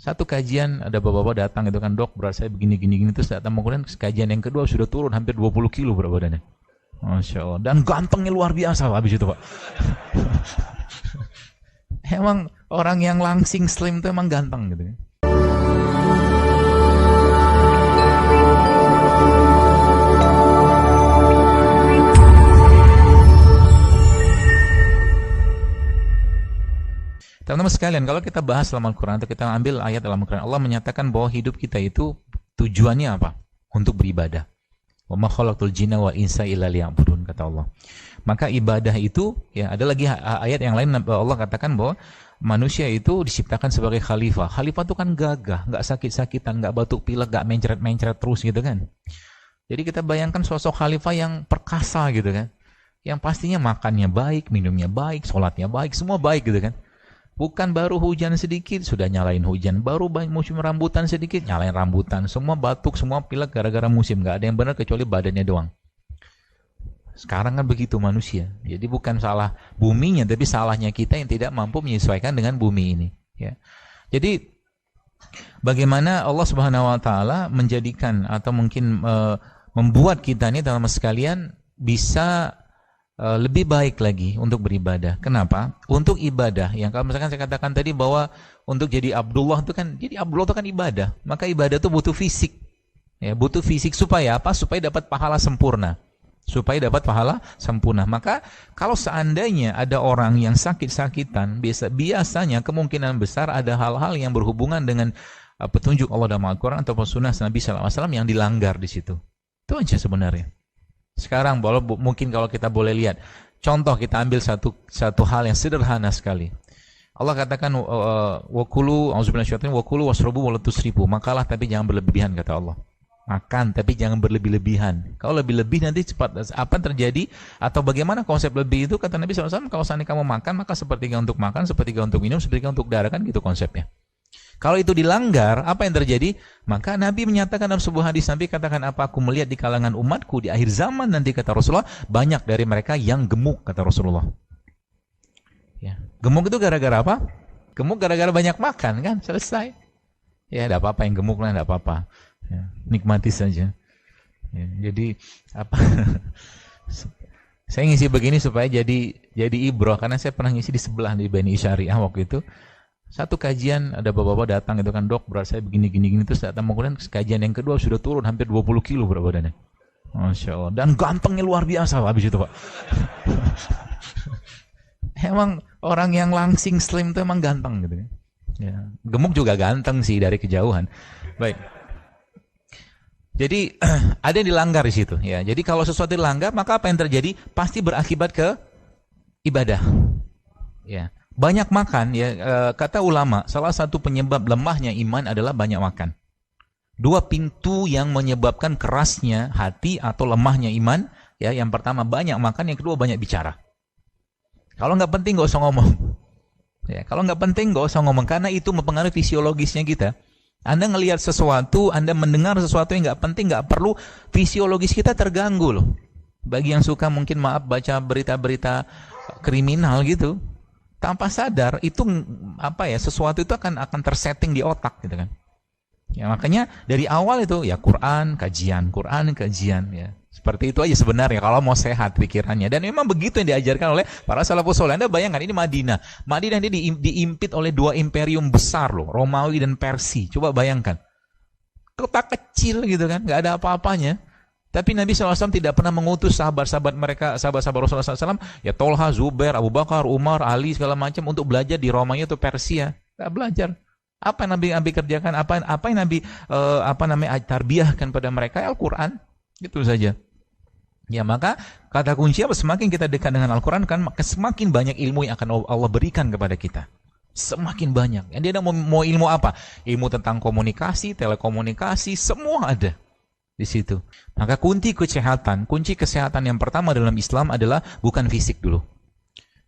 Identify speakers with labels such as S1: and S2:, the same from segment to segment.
S1: Satu kajian ada bapak-bapak datang itu kan, dok berat saya begini-gini terus datang, kemudian kajian yang kedua sudah turun hampir 20 kilo berat badannya. Masya Allah. Dan gantengnya luar biasa habis itu Pak. Emang orang yang langsing slim itu emang ganteng gitu. Teman-teman sekalian, kalau kita bahas dalam Al-Quran atau kita ambil ayat dalam Al-Quran, Allah menyatakan bahwa hidup kita itu tujuannya apa? Untuk beribadah. Wa ma khalaqtul jinna wal insa illa liya'budun, kata Allah. Maka ibadah itu, ya ada lagi ayat yang lain Allah katakan bahwa manusia itu diciptakan sebagai khalifah. Khalifah itu kan gagah, nggak sakit-sakitan, nggak batuk pilek, nggak mencret-mencret terus gitu kan. Jadi kita bayangkan sosok khalifah yang perkasa gitu kan. Yang pastinya makannya baik, minumnya baik, sholatnya baik, semua baik gitu kan. Bukan baru hujan sedikit sudah nyalain hujan, baru musim rambutan sedikit nyalain rambutan, semua batuk, semua pilek gara-gara musim, nggak ada yang benar kecuali badannya doang. Sekarang kan begitu manusia, jadi bukan salah buminya, tapi salahnya kita yang tidak mampu menyesuaikan dengan bumi ini. Ya. Jadi bagaimana Allah Subhanahu Wa Taala menjadikan atau mungkin membuat kita ini dalam sekalian bisa lebih baik lagi untuk beribadah. Kenapa? Untuk ibadah. Yang kalau misalkan saya katakan tadi bahwa untuk jadi Abdullah itu kan, jadi Abdullah itu kan ibadah. Maka ibadah itu butuh fisik. Ya, butuh fisik supaya apa? Supaya dapat pahala sempurna. Supaya dapat pahala sempurna. Maka kalau seandainya ada orang yang sakit-sakitan, biasanya kemungkinan besar ada hal-hal yang berhubungan dengan petunjuk Allah dalam Al-Quran atau sunnah Nabi SAW yang dilanggar di situ. Itu aja sebenarnya. Sekarang mungkin kalau kita boleh lihat contoh, kita ambil satu hal yang sederhana sekali. Allah katakan wakulu wakulu wasrobu walatusrifu, makalah tapi jangan berlebihan, kata Allah. Makan tapi jangan berlebih-lebihan. Kalau lebih-lebih nanti cepat apa terjadi atau bagaimana konsep lebih itu, kata Nabi SAW, kalau seandainya kamu makan maka sepertiga untuk makan, sepertiga untuk minum, sepertiga untuk darah, kan gitu konsepnya. Kalau itu dilanggar, apa yang terjadi? Maka Nabi menyatakan dalam sebuah hadis, Nabi katakan, apa aku melihat di kalangan umatku di akhir zaman nanti, kata Rasulullah, banyak dari mereka yang gemuk, kata Rasulullah. Ya. Gemuk itu gara-gara apa? Gemuk gara-gara banyak makan, kan? Selesai. Ya, tidak apa-apa yang gemuk lah, tidak apa-apa. Ya, nikmati saja. Ya, jadi apa? Saya ngisi begini supaya jadi ibroh, karena saya pernah ngisi di sebelah di Bani Syariah waktu itu. Satu kajian ada bapak-bapak datang itu kan, dok berat saya begini-gini terus datang, kemudian kajian yang kedua sudah turun hampir 20 kilo berat badannya. Masya Allah. Dan gantengnya luar biasa habis itu Pak. Emang orang yang langsing slim itu emang ganteng gitu. Ya. Gemuk juga ganteng sih dari kejauhan. Baik. Jadi ada yang dilanggar di situ. Ya. Jadi kalau sesuatu dilanggar, maka apa yang terjadi? Pasti berakibat ke ibadah. Ya. Banyak makan, ya, kata ulama, salah satu penyebab lemahnya iman adalah banyak makan. Dua pintu yang menyebabkan kerasnya hati atau lemahnya iman, ya, yang pertama banyak makan, yang kedua banyak bicara. Kalau nggak penting nggak usah ngomong. Ya, kalau nggak penting nggak usah ngomong, karena itu mempengaruhi fisiologisnya kita. Anda ngelihat sesuatu, Anda mendengar sesuatu yang nggak penting, nggak perlu, fisiologis kita terganggu loh. Bagi yang suka mungkin baca berita-berita kriminal gitu, tanpa sadar itu apa ya, sesuatu itu akan tersetting di otak gitu kan. Ya makanya dari awal itu ya Quran kajian ya. Seperti itu aja sebenarnya kalau mau sehat pikirannya, dan memang begitu yang diajarkan oleh para salafus saleh. Anda bayangkan ini Madinah ini diimpit oleh dua imperium besar loh, Romawi dan Persia. Coba bayangkan. Kota kecil gitu kan, nggak ada apa-apanya. Tapi Nabi SAW tidak pernah mengutus sahabat-sahabat mereka, sahabat-sahabat Rasulullah SAW, ya Tolha, Zubair, Abu Bakar, Umar, Ali, segala macam untuk belajar di Romanya atau Persia. Tidak belajar. Apa yang Nabi kerjakan? Apa yang Nabi tarbiyahkan pada mereka? Al-Quran. Itu saja. Ya maka kata kunci apa? Semakin kita dekat dengan Al-Quran, kan semakin banyak ilmu yang akan Allah berikan kepada kita. Semakin banyak. Yang dia mau ilmu apa? Ilmu tentang komunikasi, telekomunikasi, semua ada di situ. Maka kunci kesehatan yang pertama dalam Islam adalah bukan fisik dulu.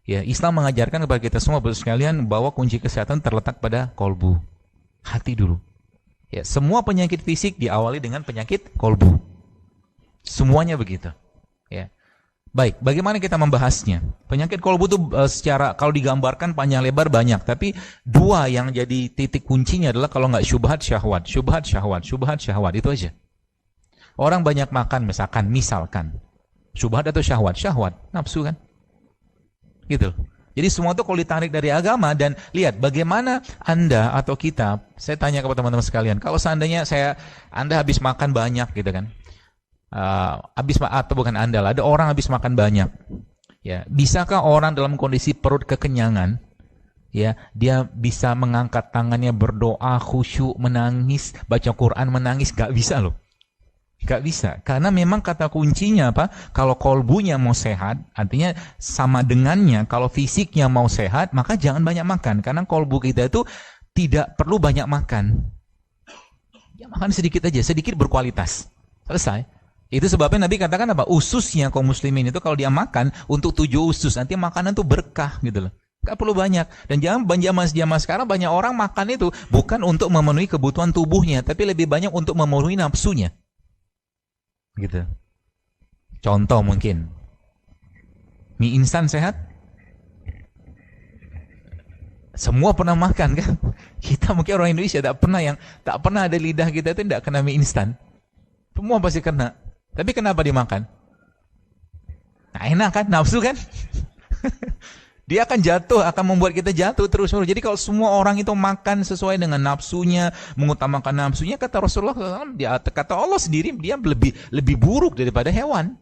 S1: Ya, Islam mengajarkan kepada kita semua sekalian bahwa kunci kesehatan terletak pada kolbu, hati dulu. Ya, semua penyakit fisik diawali dengan penyakit kolbu. Semuanya begitu. Ya. Baik, bagaimana kita membahasnya? Penyakit kolbu itu secara kalau digambarkan panjang lebar banyak, tapi dua yang jadi titik kuncinya adalah kalau nggak syubhat syahwat, syubhat syahwat, syubhat syahwat, itu aja. Orang banyak makan misalkan, syubhat atau syahwat, syahwat, nafsu kan? Gitu. Jadi semua itu kalau ditarik dari agama dan lihat bagaimana Anda atau kita, saya tanya kepada teman-teman sekalian, kalau seandainya Anda habis makan banyak gitu kan, atau bukan Anda lah, ada orang habis makan banyak, ya bisakah orang dalam kondisi perut kekenyangan, ya dia bisa mengangkat tangannya berdoa khusyuk menangis baca Quran menangis? Gak bisa loh, gak bisa, karena memang kata kuncinya apa? Kalau kolbunya mau sehat, artinya sama dengannya kalau fisiknya mau sehat, maka jangan banyak makan, karena kolbu kita itu tidak perlu banyak makan, ya makan sedikit aja, sedikit berkualitas, selesai. Itu sebabnya Nabi katakan apa? Ususnya kaum muslimin itu kalau dia makan untuk 7 usus, nanti makanan tuh berkah gitu loh. Gak perlu banyak. Dan zaman sekarang banyak orang makan itu bukan untuk memenuhi kebutuhan tubuhnya, tapi lebih banyak untuk memenuhi nafsunya. Gitu. Contoh mungkin mie instan sehat? Semua pernah makan kan? Kita mungkin orang Indonesia tak pernah ada lidah kita itu tidak kena mie instan. Semua pasti kena. Tapi kenapa dimakan? Nah enak kan, nafsu kan? Dia akan jatuh, akan membuat kita jatuh terus-menerus. Jadi kalau semua orang itu makan sesuai dengan nafsunya, mengutamakan nafsunya, kata Rasulullah SAW, kata Allah sendiri, dia lebih buruk daripada hewan.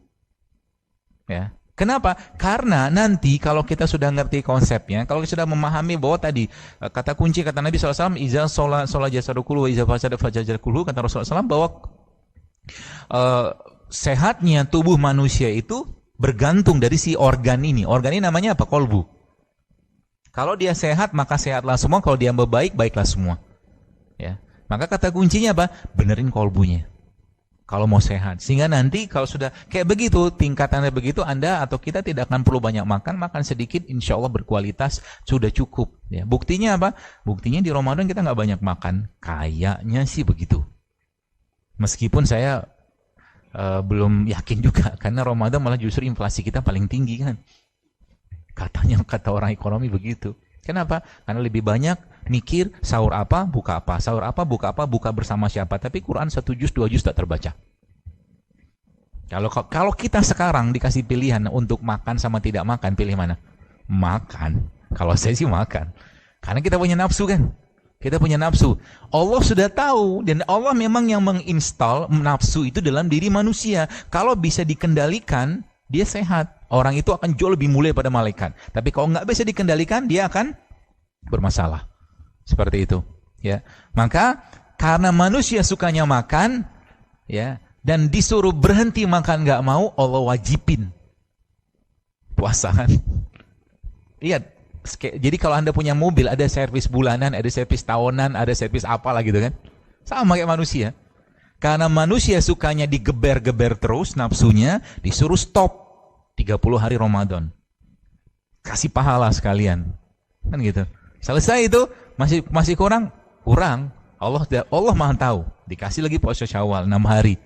S1: Ya. Kenapa? Karena nanti kalau kita sudah ngerti konsepnya, kalau kita sudah memahami bahwa tadi kata kunci kata Nabi SAW, iza sholat jasadukulu, iza fasada fajajakulu, kata Rasulullah SAW bahwa sehatnya tubuh manusia itu bergantung dari si organ ini. Organ ini namanya apa? Kolbu. Kalau dia sehat, maka sehatlah semua. Kalau dia baik, baiklah semua. Ya. Maka kata kuncinya apa? Benerin kolbunya. Kalau mau sehat. Sehingga nanti kalau sudah kayak begitu, tingkatannya begitu, Anda atau kita tidak akan perlu banyak makan sedikit, insya Allah berkualitas, sudah cukup. Ya. Buktinya apa? Buktinya di Ramadan kita nggak banyak makan. Kayaknya sih begitu. Meskipun saya belum yakin juga, karena Ramadan malah justru inflasi kita paling tinggi kan. Katanya, kata orang ekonomi begitu. Kenapa? Karena lebih banyak mikir sahur apa, buka apa, sahur apa, buka bersama siapa. Tapi Quran 1 juz, 2 juz tak terbaca. Kalau kita sekarang dikasih pilihan untuk makan sama tidak makan, pilih mana? Makan. Kalau saya sih makan. Karena kita punya nafsu kan. Kita punya nafsu. Allah sudah tahu dan Allah memang yang menginstal nafsu itu dalam diri manusia. Kalau bisa dikendalikan, dia sehat. Orang itu akan jauh lebih mulia pada malaikat. Tapi kalau nggak bisa dikendalikan, dia akan bermasalah. Seperti itu. Ya. Maka karena manusia sukanya makan, ya, dan disuruh berhenti makan nggak mau, Allah wajibin puasa kan. Lihat. Jadi kalau Anda punya mobil, ada servis bulanan, ada servis tahunan, ada servis apalah gitu kan. Sama kayak manusia. Karena manusia sukanya digeber-geber terus nafsunya, disuruh stop 30 hari Ramadan. Kasih pahala sekalian. Kan gitu. Selesai itu, masih kurang. Allah Maha tahu. Dikasih lagi puasa Syawal 6 hari.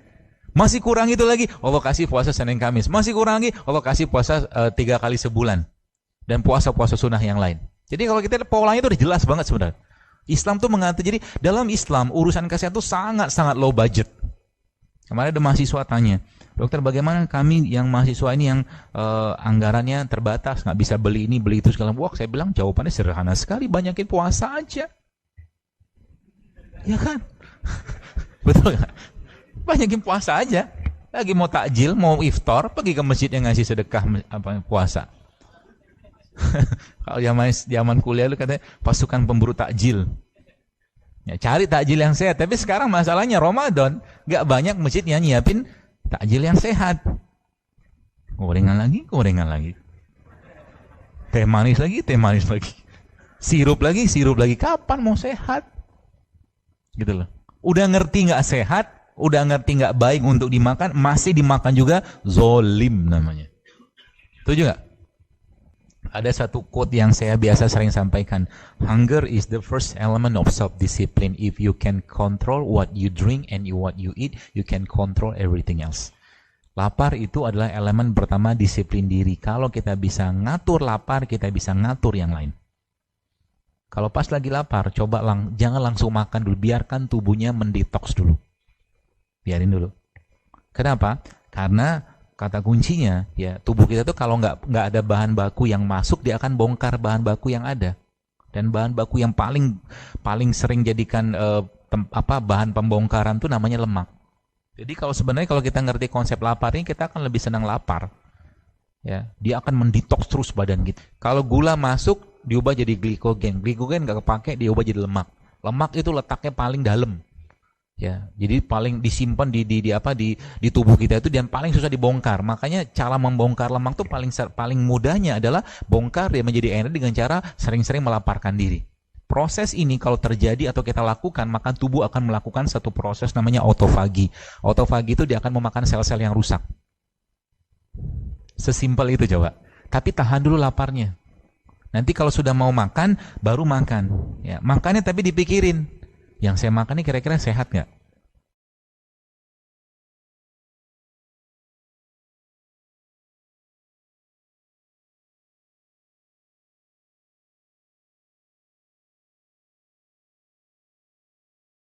S1: Masih kurang itu lagi, Allah kasih puasa Senin Kamis. Masih kurang lagi, Allah kasih puasa 3 kali sebulan. Dan puasa-puasa sunnah yang lain. Jadi kalau kita polanya itu udah jelas banget sebenarnya. Islam tuh mengatur, jadi dalam Islam urusan kesehatan itu sangat-sangat low budget. Kemarin ada mahasiswa tanya, dokter bagaimana kami yang mahasiswa ini yang anggarannya terbatas, nggak bisa beli ini, beli itu segala macam. Wah, saya bilang jawabannya sederhana sekali, banyakin puasa aja. Ya kan? Betul nggak? Banyakin puasa aja. Lagi mau takjil, mau iftar, pergi ke masjid yang ngasih sedekah puasa. Kalau zaman kuliah lu katanya pasukan pemburu takjil. Ya, cari takjil yang sehat. Tapi sekarang masalahnya Ramadan, nggak banyak masjid yang nyiapin takjil yang sehat. Gorengan lagi. Teh manis lagi. Sirup lagi. Kapan mau sehat? Gitu loh. Udah ngerti nggak sehat, udah ngerti nggak baik untuk dimakan, masih dimakan juga, zolim namanya. Setuju nggak? Ada satu quote yang saya biasa sering sampaikan. Hunger is the first element of self-discipline. If you can control what you drink and what you eat, you can control everything else. Lapar itu adalah elemen pertama disiplin diri. Kalau kita bisa ngatur lapar, kita bisa ngatur yang lain. Kalau pas lagi lapar, coba jangan langsung makan dulu. Biarkan tubuhnya mendetoks dulu. Biarin dulu. Kenapa? Karena kata kuncinya, ya tubuh kita tuh kalau nggak ada bahan baku yang masuk, dia akan bongkar bahan baku yang ada. Dan bahan baku yang paling sering jadikan bahan pembongkaran tuh namanya lemak. Jadi sebenarnya kalau kita ngerti konsep lapar ini, kita akan lebih senang lapar. Ya, dia akan mendetoks terus badan kita. Kalau gula masuk, diubah jadi glikogen. Glikogen nggak kepake, diubah jadi lemak. Lemak itu letaknya paling dalam. Ya, jadi paling disimpan di tubuh kita itu dan paling susah dibongkar. Makanya cara membongkar lemak tuh paling mudahnya adalah bongkar dia menjadi energi dengan cara sering-sering melaparkan diri. Proses ini kalau terjadi atau kita lakukan, maka tubuh akan melakukan satu proses namanya autofagi. Autofagi itu dia akan memakan sel-sel yang rusak. Sesimpel itu coba. Tapi tahan dulu laparnya. Nanti kalau sudah mau makan, baru makan. Ya, makannya tapi dipikirin. Yang saya makan ini kira-kira sehat nggak?